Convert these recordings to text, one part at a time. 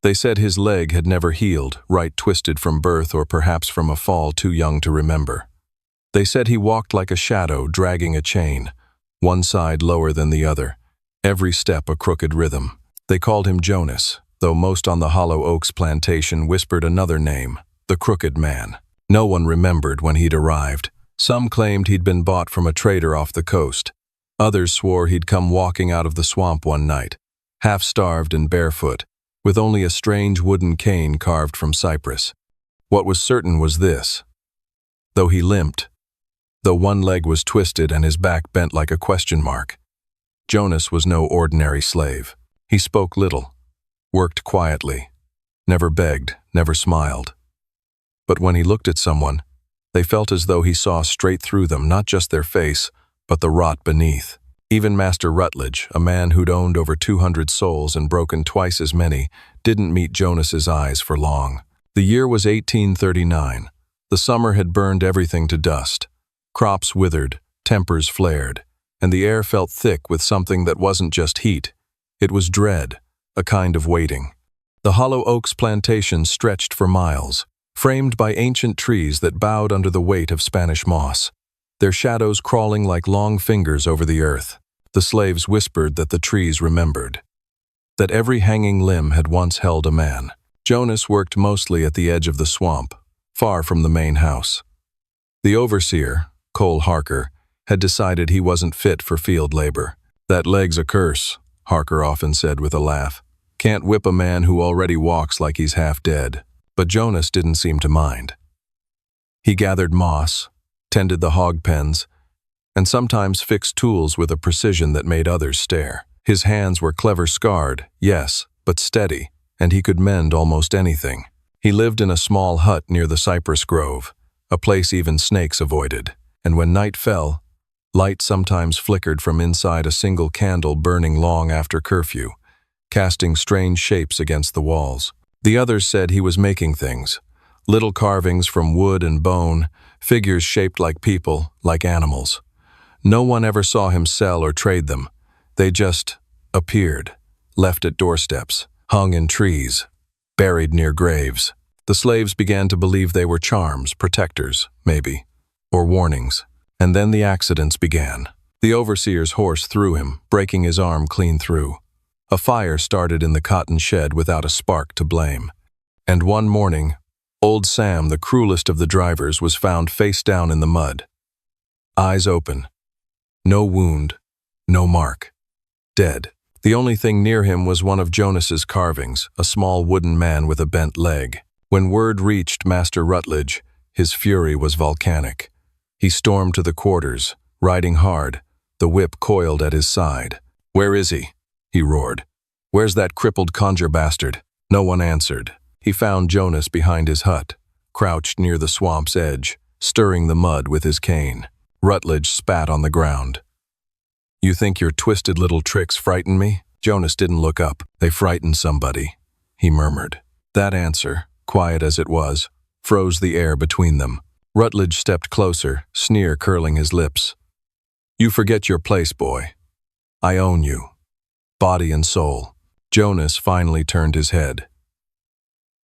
They said his leg had never healed, right twisted from birth or perhaps from a fall too young to remember. They said he walked like a shadow dragging a chain, one side lower than the other, every step a crooked rhythm. They called him Jonas, though most on the Hollow Oaks plantation whispered another name, the Crooked Man. No one remembered when he'd arrived. Some claimed he'd been bought from a trader off the coast. Others swore he'd come walking out of the swamp one night, half-starved and barefoot, with only a strange wooden cane carved from cypress. What was certain was this. Though he limped, though one leg was twisted and his back bent like a question mark, Jonas was no ordinary slave. He spoke little, worked quietly, never begged, never smiled. But when he looked at someone, they felt as though he saw straight through them, not just their face, but the rot beneath. Even Master Rutledge, a man who'd owned over 200 souls and broken twice as many, didn't meet Jonas's eyes for long. The year was 1839. The summer had burned everything to dust. Crops withered, tempers flared, and the air felt thick with something that wasn't just heat. It was dread, a kind of waiting. The Hollow Oaks plantation stretched for miles, framed by ancient trees that bowed under the weight of Spanish moss, their shadows crawling like long fingers over the earth. The slaves whispered that the trees remembered, that every hanging limb had once held a man. Jonas worked mostly at the edge of the swamp, far from the main house. The overseer, Cole Harker, had decided he wasn't fit for field labor. "That leg's a curse," Harker often said with a laugh. "Can't whip a man who already walks like he's half dead." But Jonas didn't seem to mind. He gathered moss, tended the hog pens, and sometimes fixed tools with a precision that made others stare. His hands were clever scarred, yes, but steady, and he could mend almost anything. He lived in a small hut near the cypress grove, a place even snakes avoided, and when night fell, light sometimes flickered from inside a single candle burning long after curfew, casting strange shapes against the walls. The others said he was making things, little carvings from wood and bone, figures shaped like people, like animals. No one ever saw him sell or trade them. They just appeared, left at doorsteps, hung in trees, buried near graves. The slaves began to believe they were charms, protectors, maybe, or warnings. And then the accidents began. The overseer's horse threw him, breaking his arm clean through. A fire started in the cotton shed without a spark to blame. And one morning, old Sam, the cruelest of the drivers, was found face down in the mud. Eyes open. No wound, no mark. Dead. The only thing near him was one of Jonas's carvings, a small wooden man with a bent leg. When word reached Master Rutledge, his fury was volcanic. He stormed to the quarters, riding hard, the whip coiled at his side. "Where is he?" he roared. "Where's that crippled conjure bastard?" No one answered. He found Jonas behind his hut, crouched near the swamp's edge, stirring the mud with his cane. Rutledge spat on the ground. "You think your twisted little tricks frighten me?" Jonas didn't look up. "They frightened somebody," he murmured. That answer, quiet as it was, froze the air between them. Rutledge stepped closer, sneer curling his lips. "You forget your place, boy. I own you, body and soul." Jonas finally turned his head.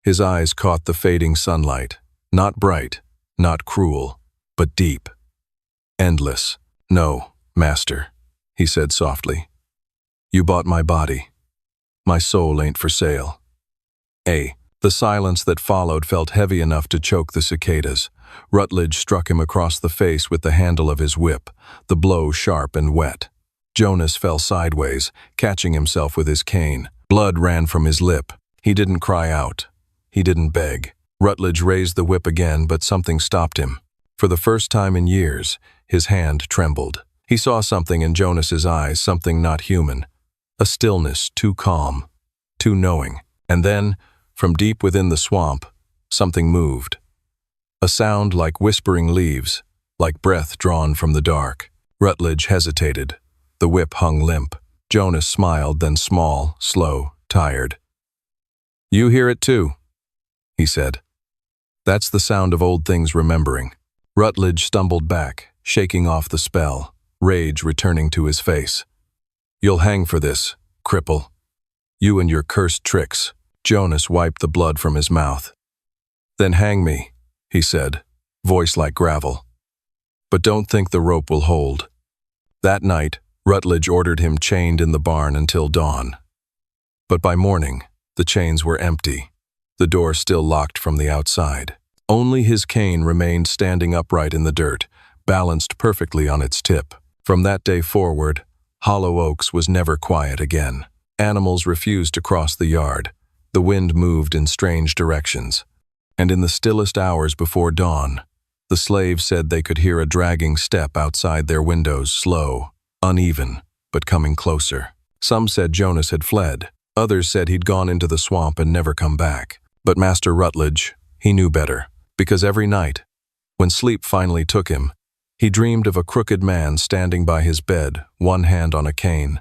His eyes caught the fading sunlight, not bright, not cruel, but deep. Endless. "No, master," he said softly. "You bought my body. My soul ain't for sale." The silence that followed felt heavy enough to choke the cicadas. Rutledge struck him across the face with the handle of his whip, the blow sharp and wet. Jonas fell sideways, catching himself with his cane. Blood ran from his lip. He didn't cry out. He didn't beg. Rutledge raised the whip again, but something stopped him. For the first time in years, his hand trembled. He saw something in Jonas's eyes, something not human. A stillness too calm, too knowing. And then, from deep within the swamp, something moved. A sound like whispering leaves, like breath drawn from the dark. Rutledge hesitated. The whip hung limp. Jonas smiled, then small, slow, tired. "You hear it too," he said. "That's the sound of old things remembering." Rutledge stumbled back, shaking off the spell, rage returning to his face. "You'll hang for this, cripple. You and your cursed tricks." Jonas wiped the blood from his mouth. "Then hang me," he said, voice like gravel. "But don't think the rope will hold." That night, Rutledge ordered him chained in the barn until dawn. But by morning, the chains were empty, the door still locked from the outside. Only his cane remained standing upright in the dirt, balanced perfectly on its tip. From that day forward, Hollow Oaks was never quiet again. Animals refused to cross the yard. The wind moved in strange directions. And in the stillest hours before dawn, the slaves said they could hear a dragging step outside their windows, slow, uneven, but coming closer. Some said Jonas had fled. Others said he'd gone into the swamp and never come back. But Master Rutledge, he knew better, because every night, when sleep finally took him, he dreamed of a crooked man standing by his bed, one hand on a cane,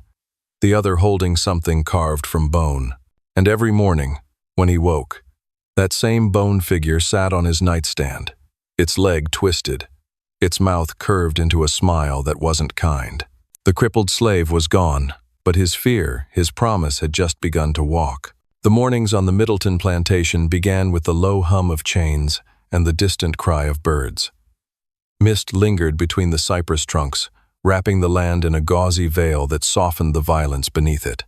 the other holding something carved from bone. And every morning, when he woke, that same bone figure sat on his nightstand, its leg twisted, its mouth curved into a smile that wasn't kind. The crippled slave was gone, but his fear, his promise, had just begun to walk. The mornings on the Middleton plantation began with the low hum of chains and the distant cry of birds. Mist lingered between the cypress trunks, wrapping the land in a gauzy veil that softened the violence beneath it.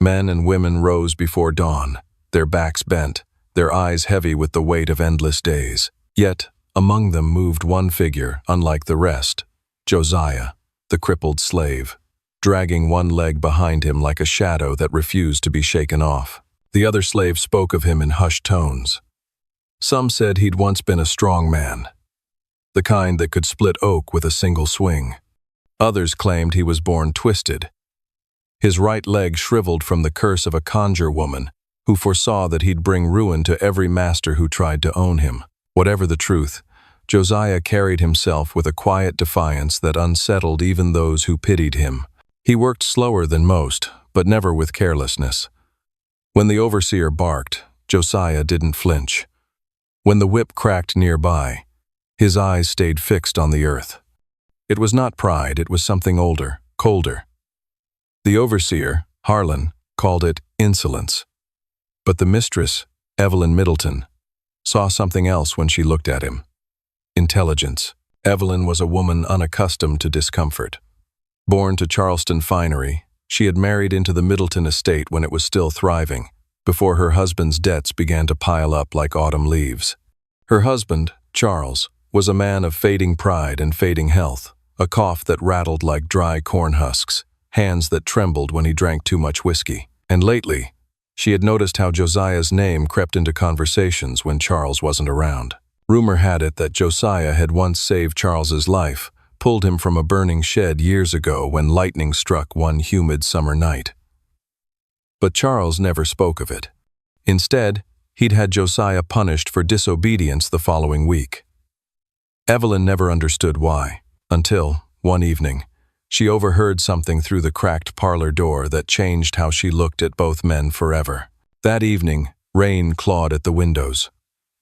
Men and women rose before dawn, their backs bent, their eyes heavy with the weight of endless days. Yet, among them moved one figure, unlike the rest, Josiah, the crippled slave, dragging one leg behind him like a shadow that refused to be shaken off. The other slaves spoke of him in hushed tones. Some said he'd once been a strong man, the kind that could split oak with a single swing. Others claimed he was born twisted, his right leg shriveled from the curse of a conjure woman who foresaw that he'd bring ruin to every master who tried to own him. Whatever the truth, Josiah carried himself with a quiet defiance that unsettled even those who pitied him. He worked slower than most, but never with carelessness. When the overseer barked, Josiah didn't flinch. When the whip cracked nearby, his eyes stayed fixed on the earth. It was not pride, it was something older, colder. The overseer, Harlan, called it insolence. But the mistress, Evelyn Middleton, saw something else when she looked at him. Intelligence. Evelyn was a woman unaccustomed to discomfort. Born to Charleston finery, she had married into the Middleton estate when it was still thriving, before her husband's debts began to pile up like autumn leaves. Her husband, Charles, was a man of fading pride and fading health, a cough that rattled like dry corn husks, hands that trembled when he drank too much whiskey. And lately, she had noticed how Josiah's name crept into conversations when Charles wasn't around. Rumor had it that Josiah had once saved Charles's life, pulled him from a burning shed years ago when lightning struck one humid summer night. But Charles never spoke of it. Instead, he'd had Josiah punished for disobedience the following week. Evelyn never understood why, until, one evening, she overheard something through the cracked parlor door that changed how she looked at both men forever. That evening, rain clawed at the windows.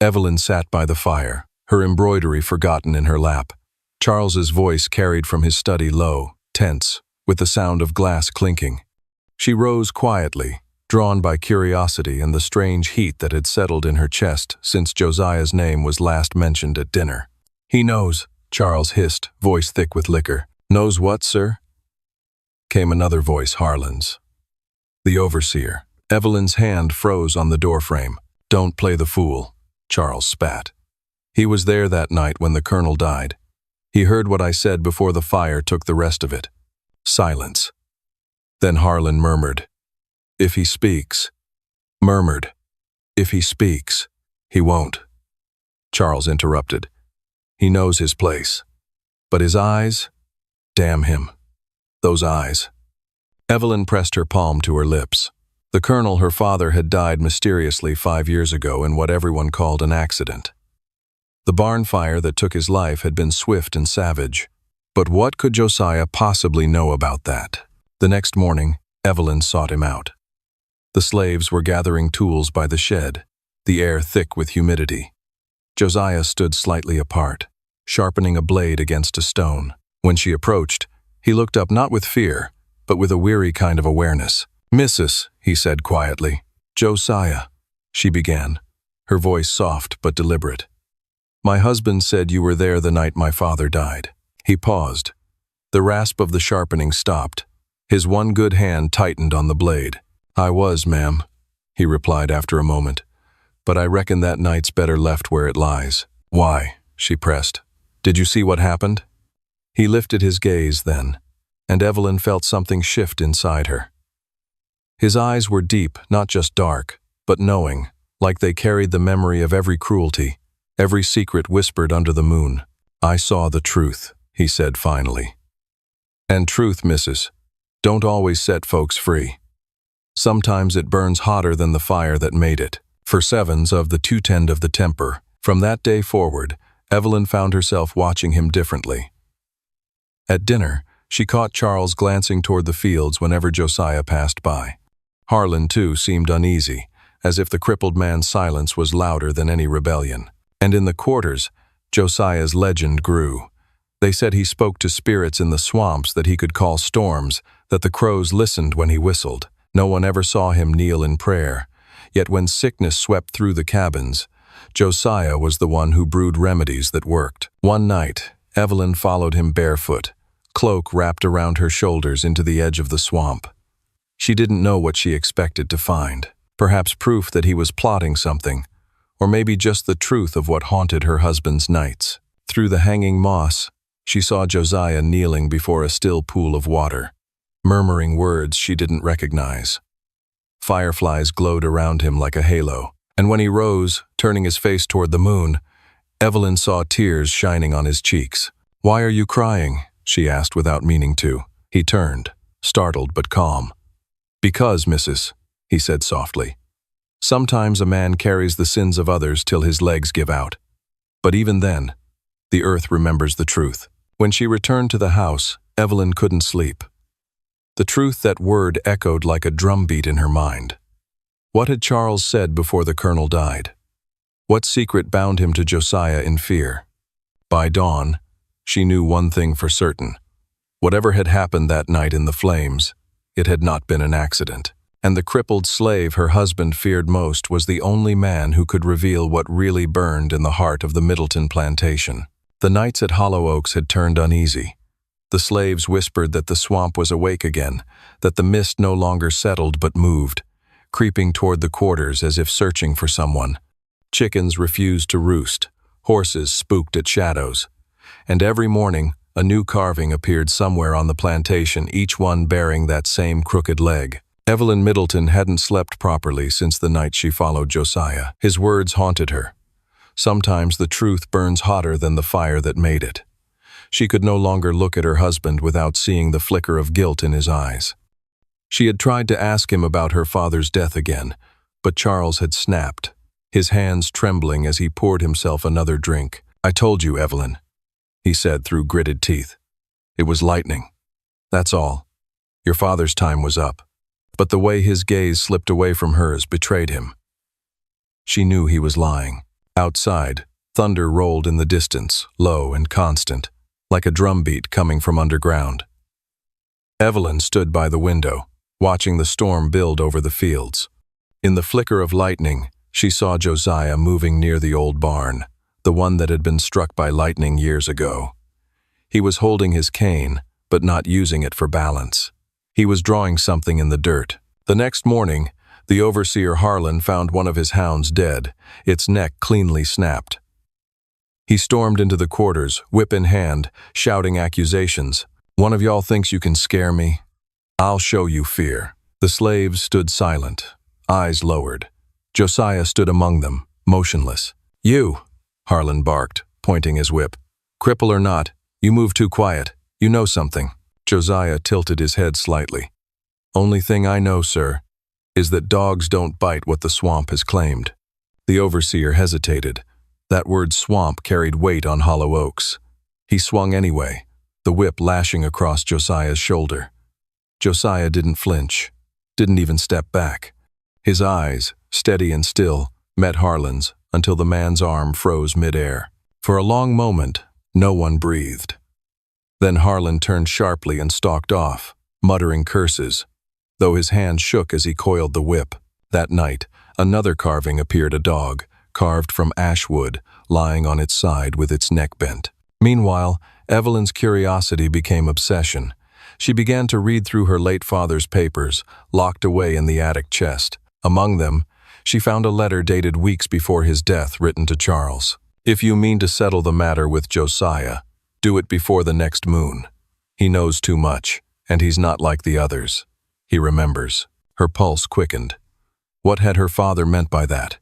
Evelyn sat by the fire, her embroidery forgotten in her lap. Charles's voice carried from his study low, tense, with the sound of glass clinking. She rose quietly, drawn by curiosity and the strange heat that had settled in her chest since Josiah's name was last mentioned at dinner. "He knows," Charles hissed, voice thick with liquor. "Knows what, sir?" Came another voice, Harlan's. The overseer. Evelyn's hand froze on the doorframe. "Don't play the fool," Charles spat. "He was there that night when the colonel died. He heard what I said before the fire took the rest of it." Silence. Then Harlan murmured, "If he speaks." Murmured, "If he speaks, he won't." Charles interrupted. "He knows his place. But his eyes? Damn him. Those eyes." Evelyn pressed her palm to her lips. The colonel, her father, had died mysteriously 5 years ago in what everyone called an accident. The barn fire that took his life had been swift and savage. But what could Josiah possibly know about that? The next morning, Evelyn sought him out. The slaves were gathering tools by the shed, the air thick with humidity. Josiah stood slightly apart, sharpening a blade against a stone. When she approached, he looked up not with fear, but with a weary kind of awareness. "Missus," he said quietly. "Josiah." she began, her voice soft but deliberate. "My husband said you were there the night my father died." He paused. The rasp of the sharpening stopped. His one good hand tightened on the blade. "I was, ma'am," he replied after a moment. "But I reckon that night's better left where it lies." "Why?" she pressed. "Did you see what happened?" He lifted his gaze then, and Evelyn felt something shift inside her. His eyes were deep, not just dark, but knowing, like they carried the memory of every cruelty, every secret whispered under the moon. "I saw the truth," he said finally. "And truth, missus, don't always set folks free. Sometimes it burns hotter than the fire that made it." For sevens of the two tend of the temper. From that day forward, Evelyn found herself watching him differently. At dinner, she caught Charles glancing toward the fields whenever Josiah passed by. Harlan, too, seemed uneasy, as if the crippled man's silence was louder than any rebellion. And in the quarters, Josiah's legend grew. They said he spoke to spirits in the swamps that he could call storms, that the crows listened when he whistled. No one ever saw him kneel in prayer. Yet when sickness swept through the cabins, Josiah was the one who brewed remedies that worked. One night, Evelyn followed him barefoot, cloak wrapped around her shoulders into the edge of the swamp. She didn't know what she expected to find. Perhaps proof that he was plotting something, or maybe just the truth of what haunted her husband's nights. Through the hanging moss, she saw Josiah kneeling before a still pool of water, murmuring words she didn't recognize. Fireflies glowed around him like a halo, and when he rose, turning his face toward the moon, Evelyn saw tears shining on his cheeks. "Why are you crying?" she asked without meaning to. He turned, startled but calm. "Because, missus," he said softly, "sometimes a man carries the sins of others till his legs give out. But even then, the earth remembers the truth." When she returned to the house, Evelyn couldn't sleep. The truth, that word echoed like a drumbeat in her mind. What had Charles said before the colonel died? What secret bound him to Josiah in fear? By dawn, she knew one thing for certain. Whatever had happened that night in the flames, it had not been an accident. And the crippled slave her husband feared most was the only man who could reveal what really burned in the heart of the Middleton plantation. The nights at Hollow Oaks had turned uneasy. The slaves whispered that the swamp was awake again, that the mist no longer settled but moved, creeping toward the quarters as if searching for someone. Chickens refused to roost, horses spooked at shadows, and every morning a new carving appeared somewhere on the plantation, each one bearing that same crooked leg. Evelyn Middleton hadn't slept properly since the night she followed Josiah. His words haunted her. Sometimes the truth burns hotter than the fire that made it. She could no longer look at her husband without seeing the flicker of guilt in his eyes. She had tried to ask him about her father's death again, but Charles had snapped, his hands trembling as he poured himself another drink. "I told you, Evelyn," he said through gritted teeth. "It was lightning. That's all. Your father's time was up." But the way his gaze slipped away from hers betrayed him. She knew he was lying. Outside, thunder rolled in the distance, low and constant, like a drumbeat coming from underground. Evelyn stood by the window, watching the storm build over the fields. In the flicker of lightning, she saw Josiah moving near the old barn, the one that had been struck by lightning years ago. He was holding his cane, but not using it for balance. He was drawing something in the dirt. The next morning, the overseer Harlan found one of his hounds dead, its neck cleanly snapped. He stormed into the quarters, whip in hand, shouting accusations. "One of y'all thinks you can scare me? I'll show you fear." The slaves stood silent, eyes lowered. Josiah stood among them, motionless. "You," Harlan barked, pointing his whip. "Cripple or not, you move too quiet. You know something." Josiah tilted his head slightly. "Only thing I know, sir, is that dogs don't bite what the swamp has claimed." The overseer hesitated. That word swamp carried weight on Hollow Oaks. He swung anyway, the whip lashing across Josiah's shoulder. Josiah didn't flinch, didn't even step back. His eyes, steady and still, met Harlan's until the man's arm froze midair. For a long moment, no one breathed. Then Harlan turned sharply and stalked off, muttering curses, though his hand shook as he coiled the whip. That night, Another carving appeared, a dog, carved from ash wood, lying on its side with its neck bent. Meanwhile, Evelyn's curiosity became obsession. She began to read through her late father's papers, locked away in the attic chest. Among them, she found a letter dated weeks before his death written to Charles. "If you mean to settle the matter with Josiah, do it before the next moon. He knows too much, and he's not like the others. He remembers." Her pulse quickened. What had her father meant by that?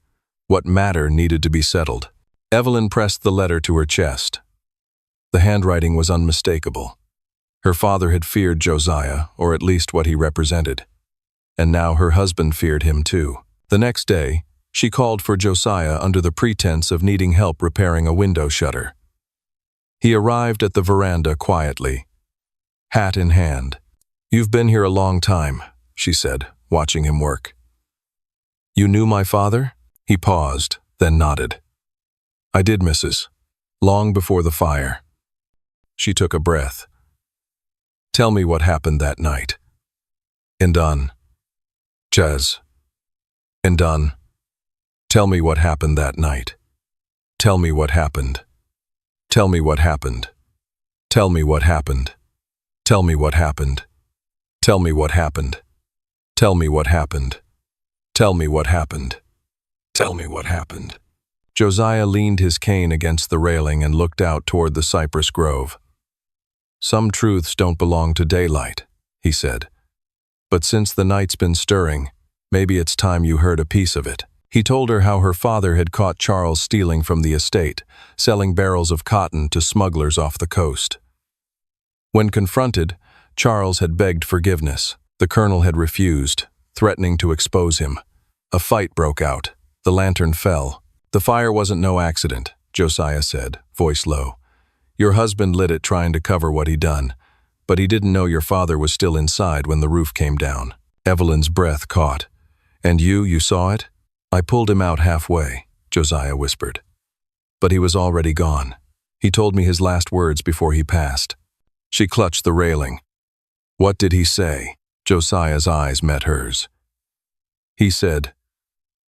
What matter needed to be settled? Evelyn pressed the letter to her chest. The handwriting was unmistakable. Her father had feared Josiah, or at least what he represented. And now her husband feared him too. The next day, she called for Josiah under the pretense of needing help repairing a window shutter. He arrived at the veranda quietly, hat in hand. "You've been here a long time," she said, watching him work. "You knew my father?" He paused, then nodded. "I did, Mrs. Long before the fire." She took a breath. "Tell me what happened that night." "And done." "Chaz." "And done. Tell me what happened that night. Tell me what happened. Tell me what happened. Tell me what happened. Tell me what happened. Tell me what happened. Tell me what happened. Tell me what happened. Tell me what happened." Josiah leaned his cane against the railing and looked out toward the cypress grove. "Some truths don't belong to daylight," he said. "But since the night's been stirring, maybe it's time you heard a piece of it." He told her how her father had caught Charles stealing from the estate, selling barrels of cotton to smugglers off the coast. When confronted, Charles had begged forgiveness. The colonel had refused, threatening to expose him. A fight broke out. The lantern fell. "The fire wasn't no accident," Josiah said, voice low. "Your husband lit it trying to cover what he'd done, but he didn't know your father was still inside when the roof came down." Evelyn's breath caught. "And you saw it?" "I pulled him out halfway," Josiah whispered. "But he was already gone. He told me his last words before he passed." She clutched the railing. "What did he say?" Josiah's eyes met hers. He said,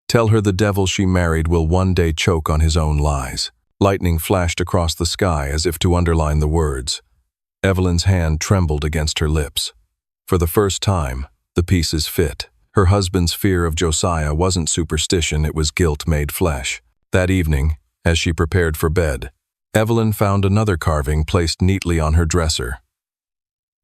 "Tell her the devil she married will one day choke on his own lies." Lightning flashed across the sky as if to underline the words. Evelyn's hand trembled against her lips. For the first time, the pieces fit. Her husband's fear of Josiah wasn't superstition, it was guilt made flesh. That evening, as she prepared for bed, Evelyn found another carving placed neatly on her dresser.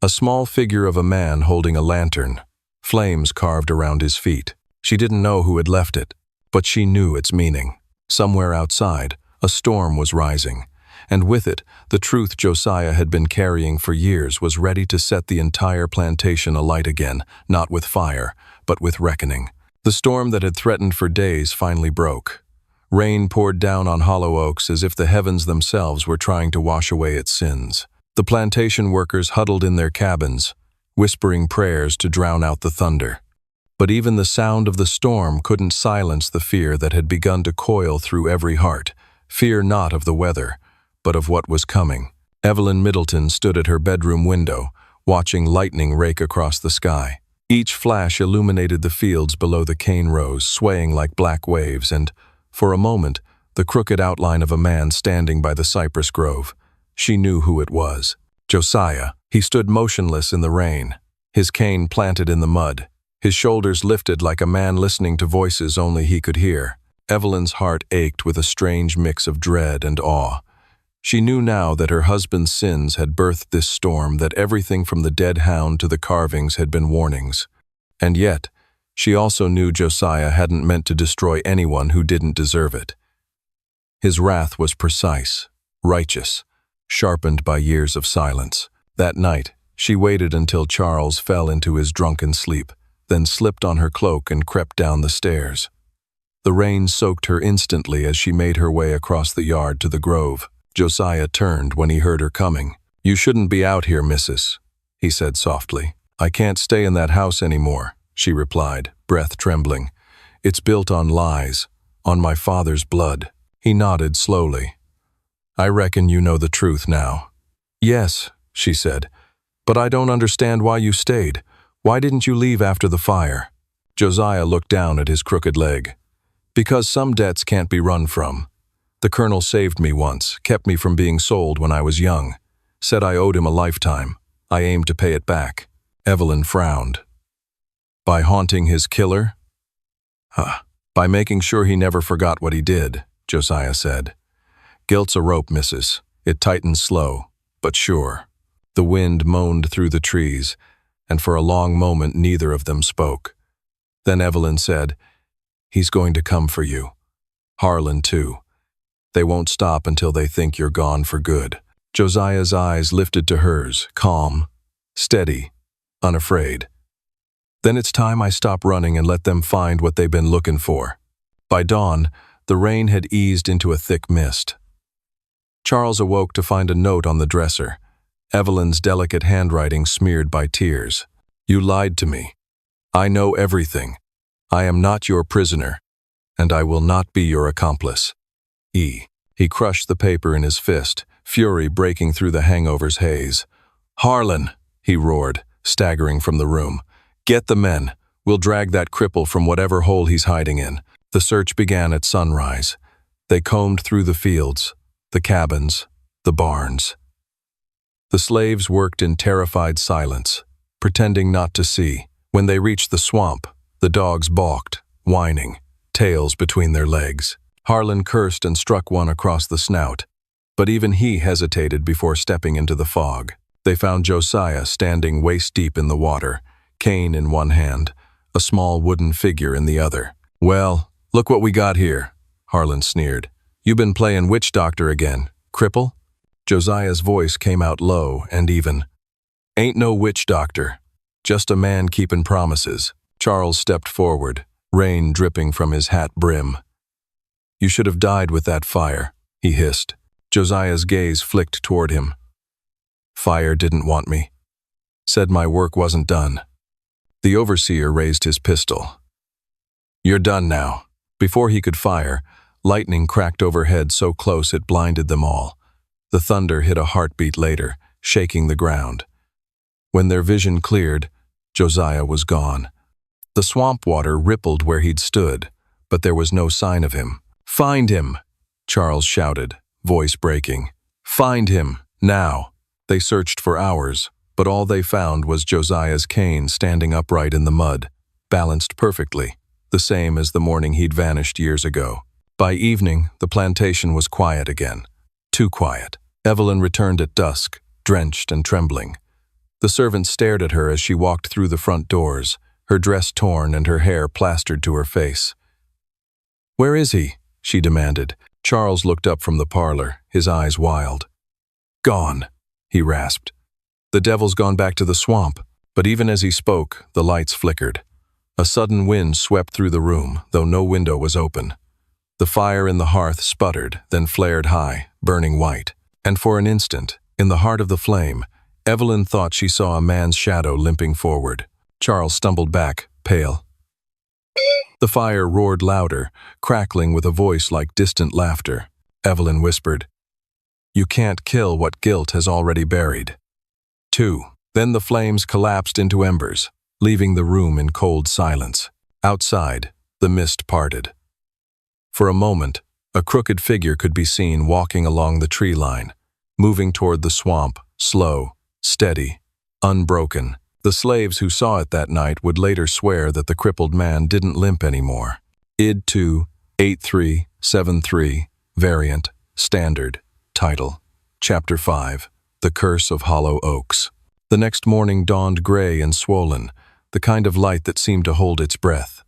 A small figure of a man holding a lantern, flames carved around his feet. She didn't know who had left it, but she knew its meaning. Somewhere outside, a storm was rising, and with it, the truth Josiah had been carrying for years was ready to set the entire plantation alight again, not with fire, but with reckoning. The storm that had threatened for days finally broke. Rain poured down on Hollow Oaks as if the heavens themselves were trying to wash away its sins. The plantation workers huddled in their cabins, whispering prayers to drown out the thunder. But even the sound of the storm couldn't silence the fear that had begun to coil through every heart. Fear not of the weather, but of what was coming. Evelyn Middleton stood at her bedroom window, watching lightning rake across the sky. Each flash illuminated the fields below the cane rows, swaying like black waves, and, for a moment, the crooked outline of a man standing by the cypress grove. She knew who it was. Josiah. He stood motionless in the rain, his cane planted in the mud, his shoulders lifted like a man listening to voices only he could hear. Evelyn's heart ached with a strange mix of dread and awe. She knew now that her husband's sins had birthed this storm, that everything from the dead hound to the carvings had been warnings. And yet, she also knew Josiah hadn't meant to destroy anyone who didn't deserve it. His wrath was precise, righteous, sharpened by years of silence. That night, she waited until Charles fell into his drunken sleep, then slipped on her cloak and crept down the stairs. The rain soaked her instantly as she made her way across the yard to the grove. Josiah turned when he heard her coming. "You shouldn't be out here, missus," he said softly. "I can't stay in that house anymore," she replied, breath trembling. "It's built on lies, on my father's blood." He nodded slowly. "I reckon you know the truth now." "Yes," she said, "but I don't understand why you stayed. Why didn't you leave after the fire?" Josiah looked down at his crooked leg. Because some debts can't be run from. The colonel saved me once, kept me from being sold when I was young. Said I owed him a lifetime. I aimed to pay it back. Evelyn frowned. By haunting his killer? By making sure he never forgot what he did, Josiah said. Guilt's a rope, missus. It tightens slow, but sure. The wind moaned through the trees, and for a long moment neither of them spoke. Then Evelyn said, "He's going to come for you. Harlan, too. They won't stop until they think you're gone for good." Josiah's eyes lifted to hers, calm, steady, unafraid. "Then it's time I stop running and let them find what they've been looking for." By dawn, the rain had eased into a thick mist. Charles awoke to find a note on the dresser, Evelyn's delicate handwriting smeared by tears. "You lied to me. I know everything. I am not your prisoner, and I will not be your accomplice. E." He crushed the paper in his fist, fury breaking through the hangover's haze. "Harlan," he roared, staggering from the room. "Get the men. We'll drag that cripple from whatever hole he's hiding in." The search began at sunrise. They combed through the fields, the cabins, the barns. The slaves worked in terrified silence, pretending not to see. When they reached the swamp, the dogs balked, whining, tails between their legs. Harlan cursed and struck one across the snout, but even he hesitated before stepping into the fog. They found Josiah standing waist-deep in the water, cane in one hand, a small wooden figure in the other. "Well, look what we got here," Harlan sneered. "You been playing witch doctor again, cripple?" Josiah's voice came out low and even. "Ain't no witch doctor, just a man keeping promises." Charles stepped forward, rain dripping from his hat brim. "You should have died with that fire," he hissed. Josiah's gaze flicked toward him. "Fire didn't want me. Said my work wasn't done." The overseer raised his pistol. "You're done now." Before he could fire, lightning cracked overhead so close it blinded them all. The thunder hit a heartbeat later, shaking the ground. When their vision cleared, Josiah was gone. The swamp water rippled where he'd stood, but there was no sign of him. "Find him!" Charles shouted, voice breaking. "Find him, now!" They searched for hours, but all they found was Josiah's cane standing upright in the mud, balanced perfectly, the same as the morning he'd vanished years ago. By evening, the plantation was quiet again. Too quiet. Evelyn returned at dusk, drenched and trembling. The servants stared at her as she walked through the front doors, her dress torn and her hair plastered to her face. "Where is he?" she demanded. Charles looked up from the parlor, his eyes wild. "Gone," he rasped. "The devil's gone back to the swamp." But even as he spoke, the lights flickered. A sudden wind swept through the room, though no window was open. The fire in the hearth sputtered, then flared high, burning white. And for an instant, in the heart of the flame, Evelyn thought she saw a man's shadow limping forward. Charles stumbled back, pale. The fire roared louder, crackling with a voice like distant laughter. Evelyn whispered, "You can't kill what guilt has already buried." 2. Then the flames collapsed into embers, leaving the room in cold silence. Outside, the mist parted. For a moment, a crooked figure could be seen walking along the tree line, moving toward the swamp, slow, steady, unbroken. The slaves who saw it that night would later swear that the crippled man didn't limp anymore. Id 2, 8373, Variant, Standard, Title, Chapter 5, The Curse of Hollow Oaks. The next morning dawned gray and swollen, the kind of light that seemed to hold its breath.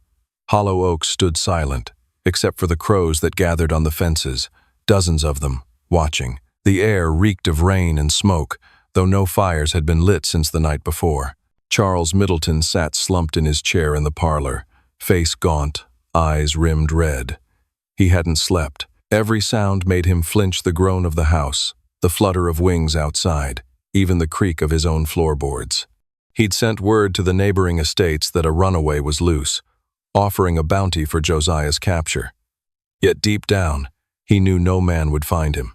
Hollow Oaks stood silent, except for the crows that gathered on the fences, dozens of them, watching. The air reeked of rain and smoke, though no fires had been lit since the night before. Charles Middleton sat slumped in his chair in the parlor, face gaunt, eyes rimmed red. He hadn't slept. Every sound made him flinch: the groan of the house, the flutter of wings outside, even the creak of his own floorboards. He'd sent word to the neighboring estates that a runaway was loose, offering a bounty for Josiah's capture. Yet deep down, he knew no man would find him.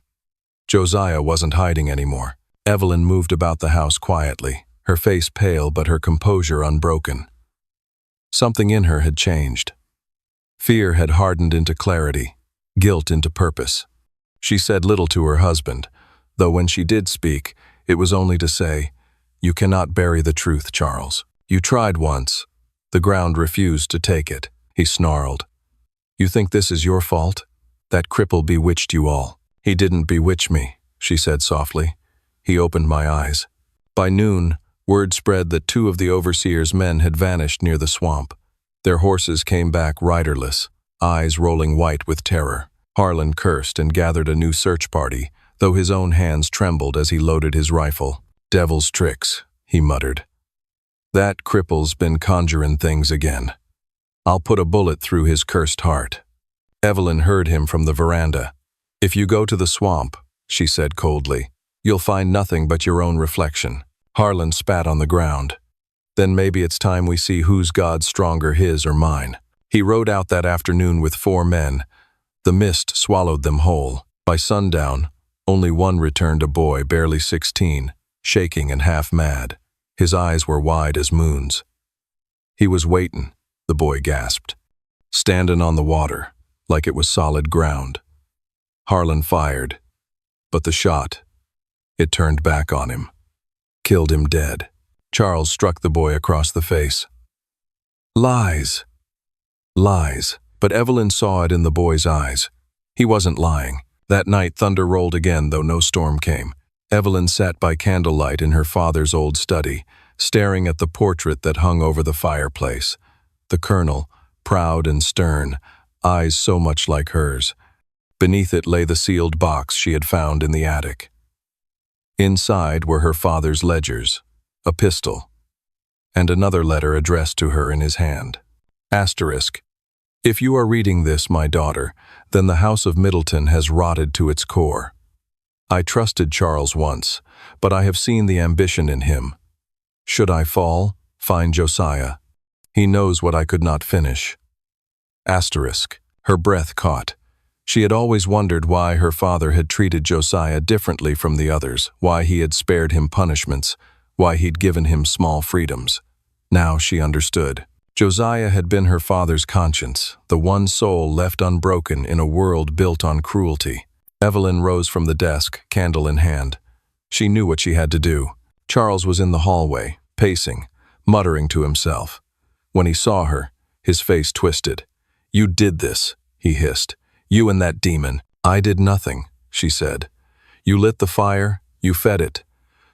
Josiah wasn't hiding anymore. Evelyn moved about the house quietly, her face pale but her composure unbroken. Something in her had changed. Fear had hardened into clarity, guilt into purpose. She said little to her husband, though when she did speak, it was only to say, "You cannot bury the truth, Charles. You tried once. The ground refused to take it," he snarled. "You think this is your fault? That cripple bewitched you all." "He didn't bewitch me," she said softly. "He opened my eyes." By noon, word spread that 2 of the overseer's men had vanished near the swamp. Their horses came back riderless, eyes rolling white with terror. Harlan cursed and gathered a new search party, though his own hands trembled as he loaded his rifle. "Devil's tricks," he muttered. "That cripple's been conjuring things again. I'll put a bullet through his cursed heart." Evelyn heard him from the veranda. "If you go to the swamp," she said coldly, "you'll find nothing but your own reflection." Harlan spat on the ground. "Then maybe it's time we see whose God's stronger, his or mine." He rode out that afternoon with 4 men. The mist swallowed them whole. By sundown, only one returned, a boy barely 16, shaking and half mad. His eyes were wide as moons. "He was waitin'," the boy gasped, "standin' on the water, like it was solid ground." Harlan fired, but the shot, it turned back on him, killed him dead. Charles struck the boy across the face. "Lies. Lies." But Evelyn saw it in the boy's eyes. He wasn't lying. That night thunder rolled again, though no storm came. Evelyn sat by candlelight in her father's old study, staring at the portrait that hung over the fireplace. The colonel, proud and stern, eyes so much like hers. Beneath it lay the sealed box she had found in the attic. Inside were her father's ledgers, a pistol, and another letter addressed to her in his hand. Asterisk. "If you are reading this, my daughter, then the House of Middleton has rotted to its core. I trusted Charles once, but I have seen the ambition in him. Should I fall, find Josiah. He knows what I could not finish." Asterisk. Her breath caught. She had always wondered why her father had treated Josiah differently from the others, why he had spared him punishments, why he'd given him small freedoms. Now she understood. Josiah had been her father's conscience, the one soul left unbroken in a world built on cruelty. Evelyn rose from the desk, candle in hand. She knew what she had to do. Charles was in the hallway, pacing, muttering to himself. When he saw her, his face twisted. "You did this," he hissed. "You and that demon." "I did nothing," she said. "You lit the fire, you fed it.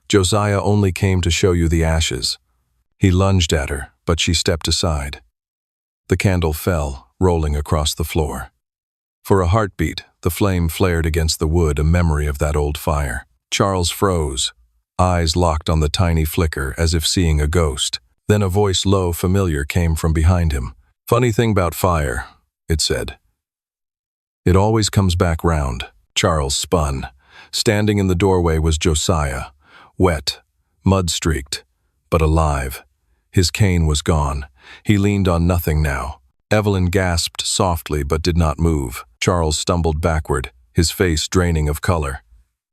Josiah only came to show you the ashes." He lunged at her, but she stepped aside. The candle fell, rolling across the floor. For a heartbeat, the flame flared against the wood, a memory of that old fire. Charles froze, eyes locked on the tiny flicker as if seeing a ghost. Then a voice, low, familiar, came from behind him. "Funny thing about fire," it said. "It always comes back round." Charles spun. Standing in the doorway was Josiah, wet, mud-streaked, but alive. His cane was gone. He leaned on nothing now. Evelyn gasped softly but did not move. Charles stumbled backward, his face draining of color.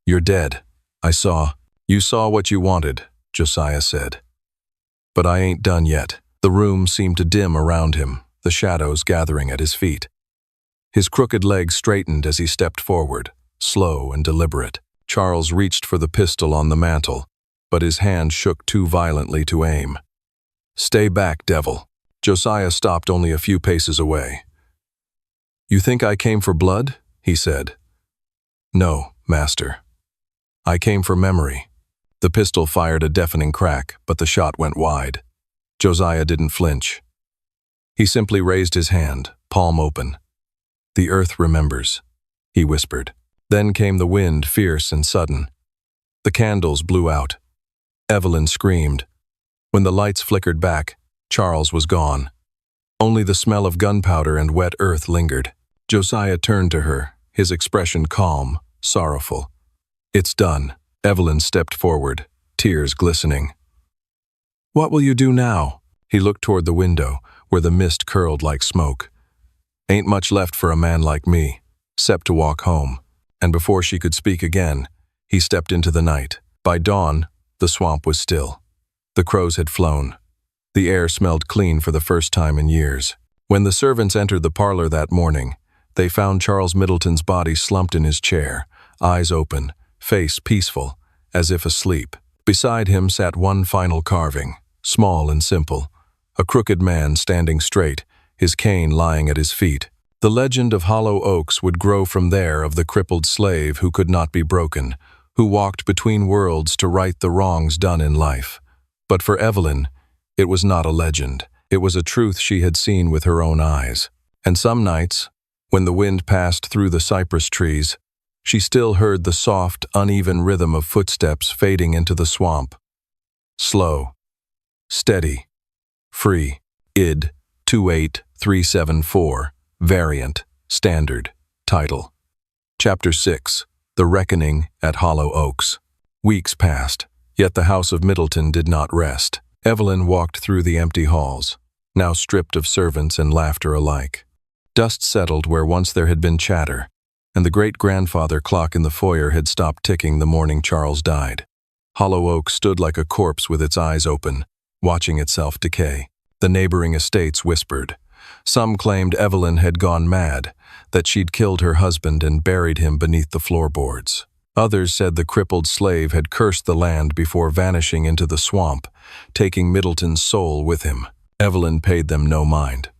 "You're dead. I saw." "You saw what you wanted," Josiah said. "But I ain't done yet." The room seemed to dim around him, the shadows gathering at his feet. His crooked legs straightened as he stepped forward, slow and deliberate. Charles reached for the pistol on the mantel, but his hand shook too violently to aim. "Stay back, devil." Josiah stopped only a few paces away. "You think I came for blood?" he said. "No, master. I came for memory." The pistol fired a deafening crack, but the shot went wide. Josiah didn't flinch. He simply raised his hand, palm open. "The earth remembers," he whispered. Then came the wind, fierce and sudden. The candles blew out. Evelyn screamed. When the lights flickered back, Charles was gone. Only the smell of gunpowder and wet earth lingered. Josiah turned to her, his expression calm, sorrowful. "It's done." Evelyn stepped forward, tears glistening. "What will you do now?" He looked toward the window, where the mist curled like smoke. "Ain't much left for a man like me, 'cept to walk home." And before she could speak again, he stepped into the night. By dawn, the swamp was still. The crows had flown. The air smelled clean for the first time in years. When the servants entered the parlor that morning, they found Charles Middleton's body slumped in his chair, eyes open, face peaceful, as if asleep. Beside him sat one final carving, small and simple, a crooked man standing straight, his cane lying at his feet. The legend of Hollow Oaks would grow from there, of the crippled slave who could not be broken, who walked between worlds to right the wrongs done in life. But for Evelyn, it was not a legend. It was a truth she had seen with her own eyes. And some nights, when the wind passed through the cypress trees, she still heard the soft, uneven rhythm of footsteps fading into the swamp. Slow, steady, free. Id 28374, variant, standard, title. Chapter 6, The Reckoning at Hollow Oaks. Weeks passed, yet the house of Middleton did not rest. Evelyn walked through the empty halls, now stripped of servants and laughter alike. Dust settled where once there had been chatter, and the great-grandfather clock in the foyer had stopped ticking the morning Charles died. Hollow Oak stood like a corpse with its eyes open, watching itself decay. The neighboring estates whispered. Some claimed Evelyn had gone mad, that she'd killed her husband and buried him beneath the floorboards. Others said the crippled slave had cursed the land before vanishing into the swamp, taking Middleton's soul with him. Evelyn paid them no mind.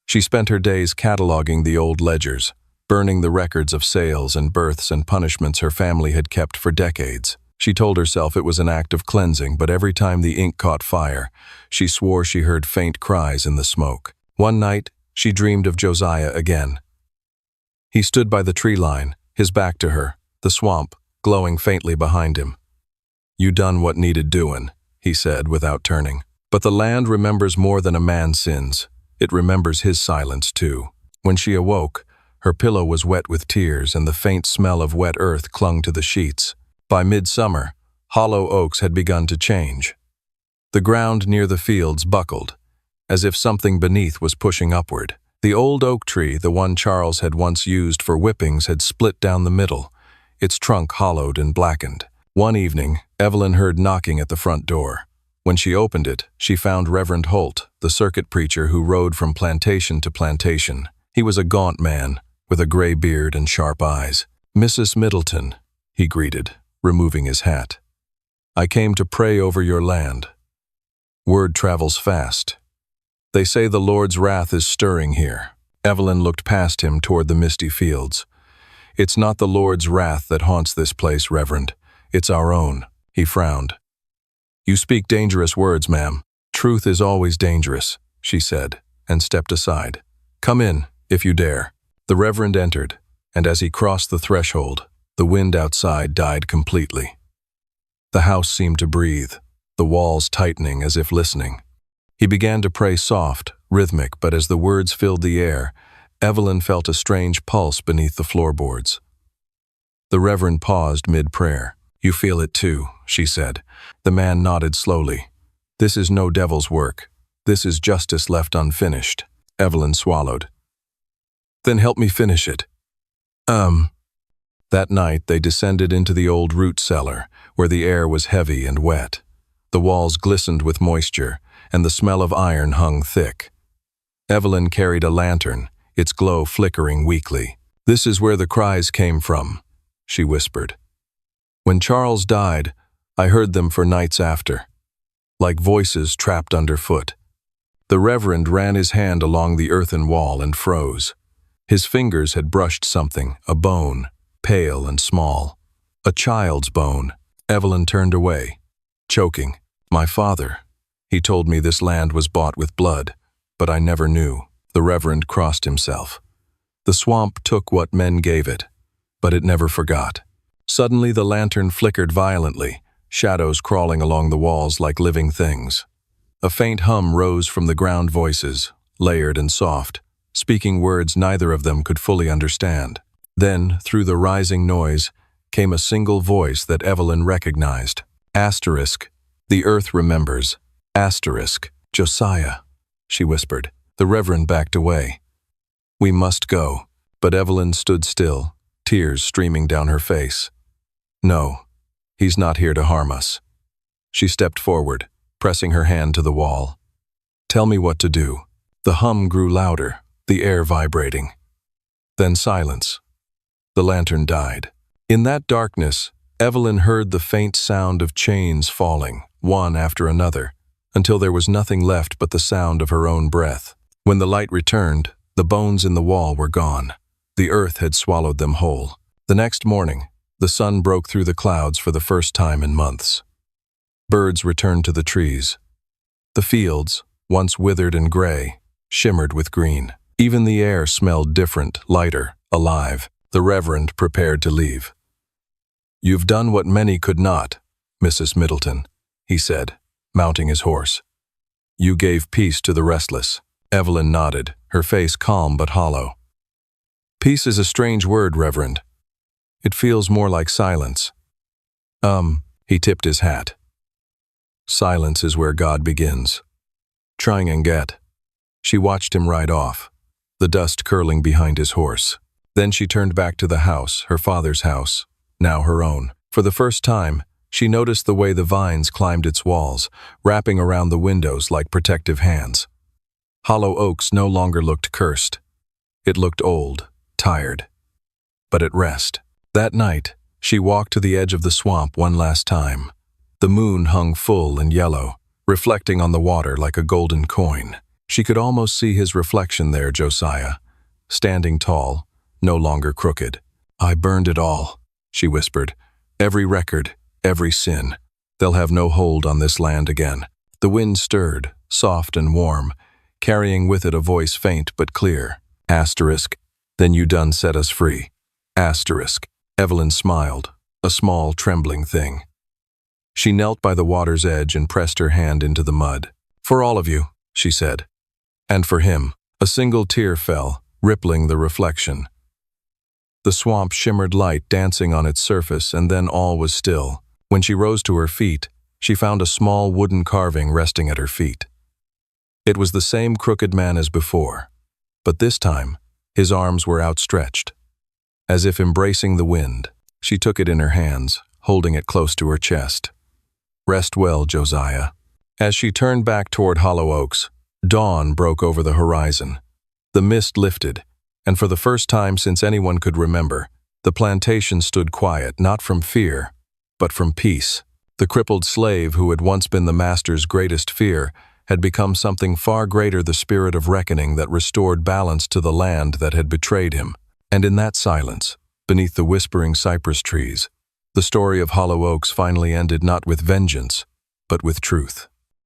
She spent her days cataloging the old ledgers, burning the records of sales and births and punishments her family had kept for decades. She told herself it was an act of cleansing, but every time the ink caught fire, she swore she heard faint cries in the smoke. One night, she dreamed of Josiah again. He stood by the tree line, his back to her, the swamp glowing faintly behind him. "You done what needed doin'," he said without turning. But the land remembers more than a man's sins. It remembers his silence too. When she awoke, her pillow was wet with tears and the faint smell of wet earth clung to the sheets. By midsummer, Hollow Oaks had begun to change. The ground near the fields buckled, as if something beneath was pushing upward. The old oak tree, the one Charles had once used for whippings, had split down the middle, its trunk hollowed and blackened. One evening, Evelyn heard knocking at the front door. When she opened it, she found Reverend Holt, the circuit preacher who rode from plantation to plantation. He was a gaunt man, with a gray beard and sharp eyes. "Mrs. Middleton," he greeted, removing his hat. "I came to pray over your land. Word travels fast. They say the Lord's wrath is stirring here." Evelyn looked past him toward the misty fields. "It's not the Lord's wrath that haunts this place, Reverend. It's our own." He frowned. "You speak dangerous words, ma'am." "Truth is always dangerous," she said, and stepped aside. "Come in, if you dare." The Reverend entered, and as he crossed the threshold, the wind outside died completely. The house seemed to breathe, the walls tightening as if listening. He began to pray soft, rhythmic, but as the words filled the air, Evelyn felt a strange pulse beneath the floorboards. The Reverend paused mid-prayer. "You feel it too," she said. The man nodded slowly. "This is no devil's work. This is justice left unfinished." Evelyn swallowed. "Then help me finish it." That night they descended into the old root cellar, where the air was heavy and wet. The walls glistened with moisture, and the smell of iron hung thick. Evelyn carried a lantern, its glow flickering weakly. "This is where the cries came from," she whispered. "When Charles died, I heard them for nights after, like voices trapped underfoot." The Reverend ran his hand along the earthen wall and froze. His fingers had brushed something, a bone, pale and small. A child's bone. Evelyn turned away, choking. "My father. He told me this land was bought with blood, but I never knew." The Reverend crossed himself. "The swamp took what men gave it, but it never forgot." Suddenly the lantern flickered violently, shadows crawling along the walls like living things. A faint hum rose from the ground voices, layered and soft, speaking words neither of them could fully understand. Then, through the rising noise, came a single voice that Evelyn recognized. "Asterisk, the earth remembers. Asterisk, Josiah," she whispered. The Reverend backed away. "We must go." But Evelyn stood still, tears streaming down her face. "No, he's not here to harm us." She stepped forward, pressing her hand to the wall. "Tell me what to do." The hum grew louder, the air vibrating. Then silence. The lantern died. In that darkness, Evelyn heard the faint sound of chains falling, one after another, until there was nothing left but the sound of her own breath. When the light returned, the bones in the wall were gone. The earth had swallowed them whole. The next morning, the sun broke through the clouds for the first time in months. Birds returned to the trees. The fields, once withered and gray, shimmered with green. Even the air smelled different, lighter, alive. The Reverend prepared to leave. "You've done what many could not, Mrs. Middleton," he said, mounting his horse. "You gave peace to the restless." Evelyn nodded, her face calm but hollow. "Peace is a strange word, Reverend. It feels more like silence." He tipped his hat. "Silence is where God begins." Trying and get. She watched him ride off, the dust curling behind his horse. Then she turned back to the house, her father's house, now her own. For the first time, she noticed the way the vines climbed its walls, wrapping around the windows like protective hands. Hollow Oaks no longer looked cursed. It looked old, tired, but at rest. That night, she walked to the edge of the swamp one last time. The moon hung full and yellow, reflecting on the water like a golden coin. She could almost see his reflection there, Josiah, standing tall, no longer crooked. "I burned it all," she whispered. "Every record, every sin. They'll have no hold on this land again." The wind stirred, soft and warm, carrying with it a voice faint but clear. Asterisk, "Then you done set us free." Asterisk. Evelyn smiled, a small, trembling thing. She knelt by the water's edge and pressed her hand into the mud. "For all of you," she said. And for him. A single tear fell, rippling the reflection. The swamp shimmered light dancing on its surface, and then all was still. When she rose to her feet, she found a small wooden carving resting at her feet. It was the same crooked man as before, but this time, his arms were outstretched. As if embracing the wind, she took it in her hands, holding it close to her chest. "Rest well, Josiah." As she turned back toward Hollow Oaks, dawn broke over the horizon. The mist lifted, and for the first time since anyone could remember, the plantation stood quiet, not from fear, but from peace. The crippled slave who had once been the master's greatest fear had become something far greater, the spirit of reckoning that restored balance to the land that had betrayed him. And in that silence, beneath the whispering cypress trees, the story of Hollow Oaks finally ended not with vengeance, but with truth.